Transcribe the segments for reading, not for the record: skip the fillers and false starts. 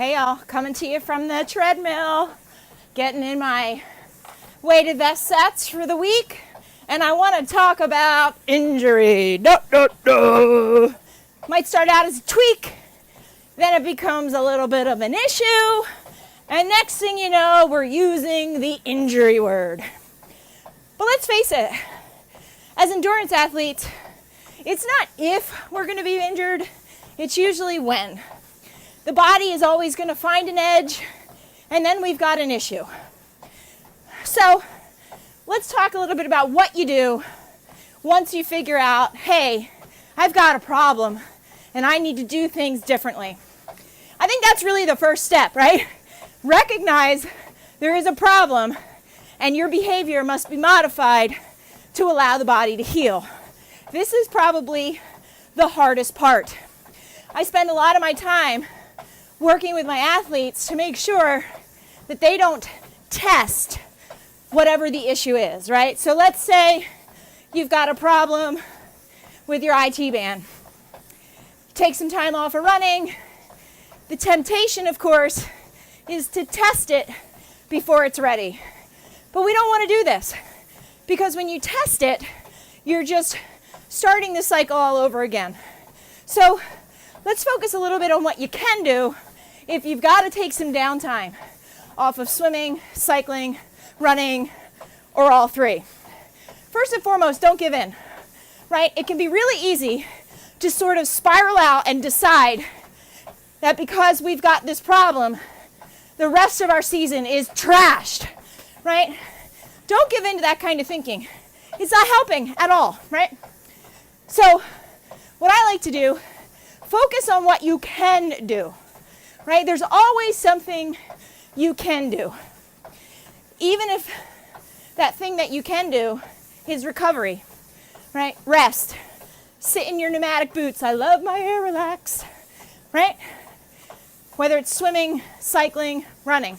Hey y'all, coming to you from the treadmill, getting in my weighted vest sets for the week, and I want to talk about injury. Might start out as a tweak, then it becomes a little bit of an issue, and next thing you know, we're using the injury word. But let's face it, as endurance athletes, it's not if we're going to be injured, it's usually when. The body is always going to find an edge, and then we've got an issue. So let's talk a little bit about what you do once you figure out, hey, I've got a problem, and I need to do things differently. I think that's really the first step, right? Recognize there is a problem, and your behavior must be modified to allow the body to heal. This is probably the hardest part. I spend a lot of my time working with my athletes to make sure that they don't test whatever the issue is, right? So let's say you've got a problem with your IT band. Take some time off of running. The temptation, of course, is to test it before it's ready. But we don't want to do this because when you test it, you're just starting the cycle all over again. So let's focus a little bit on what you can do if you've got to take some downtime off of swimming, cycling, running, or all three. First and foremost, don't give in, right? It can be really easy to sort of spiral out and decide that because we've got this problem, the rest of our season is trashed, right? Don't give in to that kind of thinking. It's not helping at all, right? So what I like to do, focus on what you can do, right? There's always something you can do. Even if that thing that you can do is recovery, right? Rest. Sit in your pneumatic boots. I love my Air Relax, right? Whether it's swimming, cycling, running.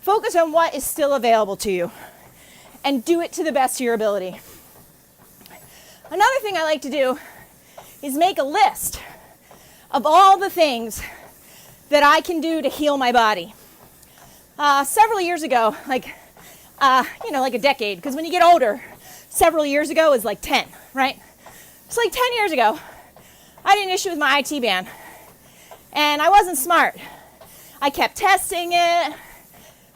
Focus on what is still available to you and do it to the best of your ability. Another thing I like to do is make a list of all the things that I can do to heal my body. Several years ago, like a decade, because when you get older, several years ago is like 10, right? It's like 10 years ago, I had an issue with my IT band, and I wasn't smart. I kept testing it,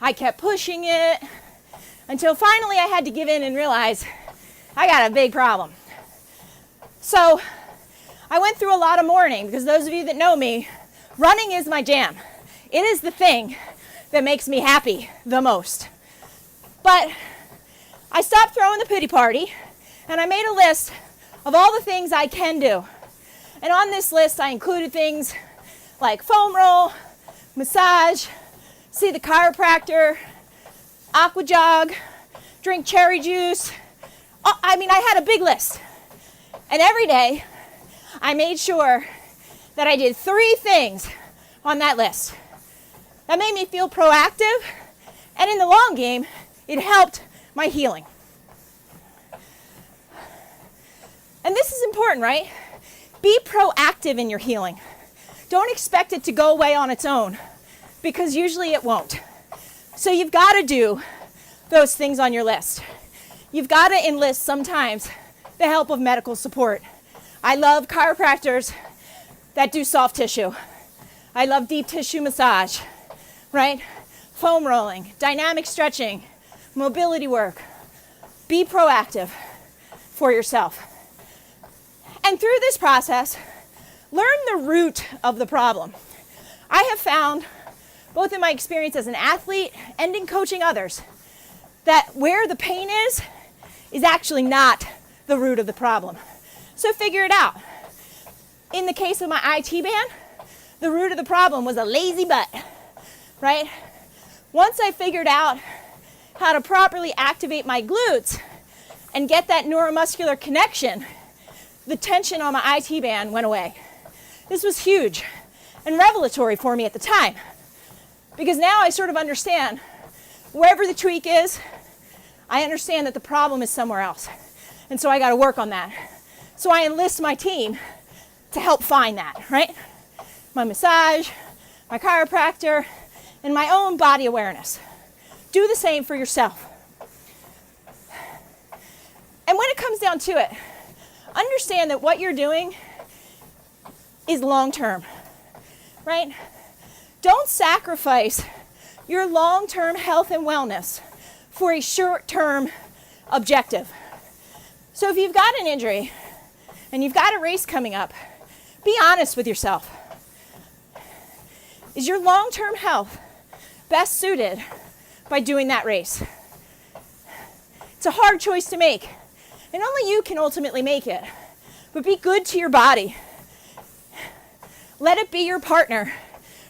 I kept pushing it, until finally I had to give in and realize I got a big problem. So I went through a lot of mourning, because those of you that know me, running is my jam. It is the thing that makes me happy the most. But I stopped throwing the pity party, and I made a list of all the things I can do. And on this list, I included things like foam roll, massage, see the chiropractor, aqua jog, drink cherry juice. I had a big list. And every day, I made sure that I did 3 things on that list. That made me feel proactive, and in the long game, it helped my healing. And this is important, right? Be proactive in your healing. Don't expect it to go away on its own, because usually it won't. So you've got to do those things on your list. You've got to enlist sometimes the help of medical support. I love chiropractors that do soft tissue. I love deep tissue massage, right? Foam rolling, dynamic stretching, mobility work. Be proactive for yourself. And through this process, learn the root of the problem. I have found, both in my experience as an athlete and in coaching others, that where the pain is actually not the root of the problem. So figure it out. In the case of my IT band, the root of the problem was a lazy butt, right? Once I figured out how to properly activate my glutes and get that neuromuscular connection, the tension on my IT band went away. This was huge and revelatory for me at the time, because now I sort of understand wherever the tweak is, I understand that the problem is somewhere else. And so I got to work on that. So I enlist my team to help find that, right? My massage, my chiropractor, and my own body awareness. Do the same for yourself. And when it comes down to it, understand that what you're doing is long-term, right? Don't sacrifice your long-term health and wellness for a short-term objective. So if you've got an injury and you've got a race coming up, be honest with yourself. Is your long-term health best suited by doing that race? It's a hard choice to make, and only you can ultimately make it. But be good to your body. Let it be your partner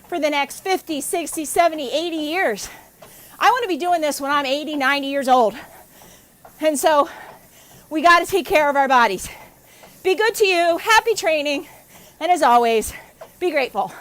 for the next 50, 60, 70, 80 years. I want to be doing this when I'm 80, 90 years old. And so we got to take care of our bodies. Be good to you, happy training, and as always, be grateful.